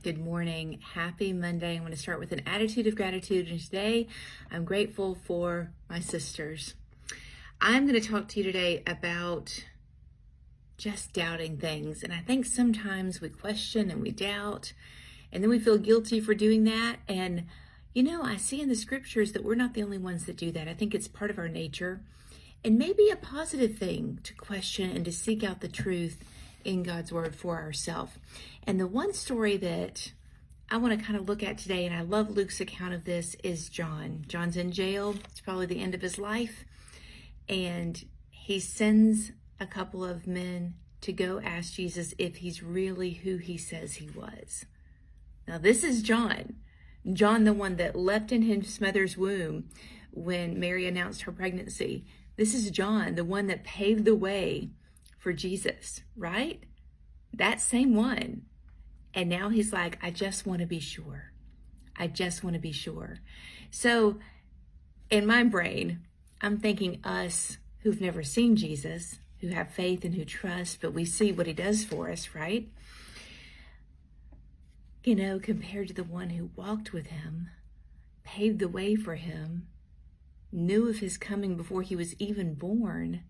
Good morning. Happy Monday. I'm going to start with an attitude of gratitude. And today I'm grateful for my sisters. I'm going to talk to you today about just doubting things. And I think sometimes we question and we doubt, and then we feel guilty for doing that. And, I see in the scriptures that we're not the only ones that do that. I think it's part of our nature, and maybe a positive thing to question and to seek out the truth in God's word for ourselves. And the one story that I want to kind of look at today, and I love Luke's account of this, is John. John's in jail. It's probably the end of his life. And he sends a couple of men to go ask Jesus if he's really who he says he was. Now, this is John. John, the one that leapt in his mother's womb when Mary announced her pregnancy. This is John, the one that paved the way for Jesus, right? That same one. And now he's like, I just want to be sure. I just want to be sure. So in my brain, I'm thinking us who've never seen Jesus, who have faith and who trust, but we see what he does for us, right? Compared to the one who walked with him, paved the way for him, knew of his coming before he was even born,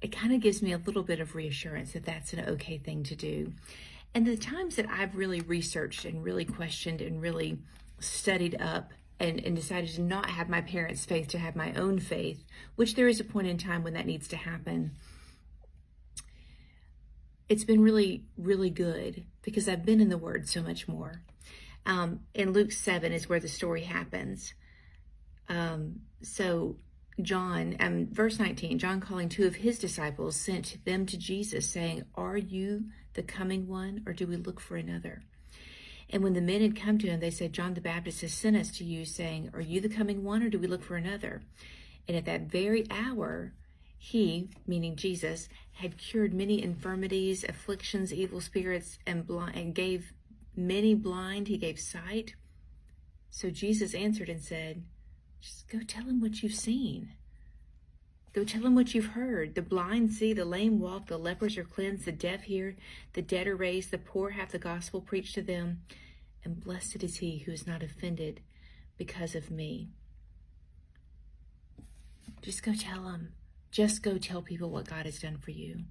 it kind of gives me a little bit of reassurance that that's an okay thing to do. And the times that I've really researched and really questioned and really studied up and decided to not have my parents' faith, to have my own faith, which there is a point in time when that needs to happen, it's been really, really good because I've been in the Word so much more. In Luke 7 is where the story happens. So John, verse 19, John calling two of his disciples sent them to Jesus saying, are you the coming one, or do we look for another? And when the men had come to him, they said, John the Baptist has sent us to you saying, are you the coming one, or do we look for another? And at that very hour, he, meaning Jesus, had cured many infirmities, afflictions, evil spirits, and gave many blind, he gave sight. So Jesus answered and said, just go tell him what you've seen. Go tell him what you've heard. The blind see, the lame walk, the lepers are cleansed, the deaf hear, the dead are raised, the poor have the gospel preached to them. And blessed is he who is not offended because of me. Just go tell him. Just go tell people what God has done for you.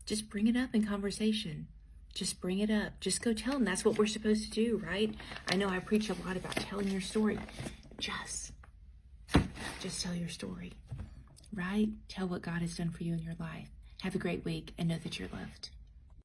Just bring it up in conversation. Just bring it up. Just go tell them. That's what we're supposed to do, right? I know I preach a lot about telling your story. Just tell your story, right? Tell what God has done for you in your life. Have a great week and know that you're loved.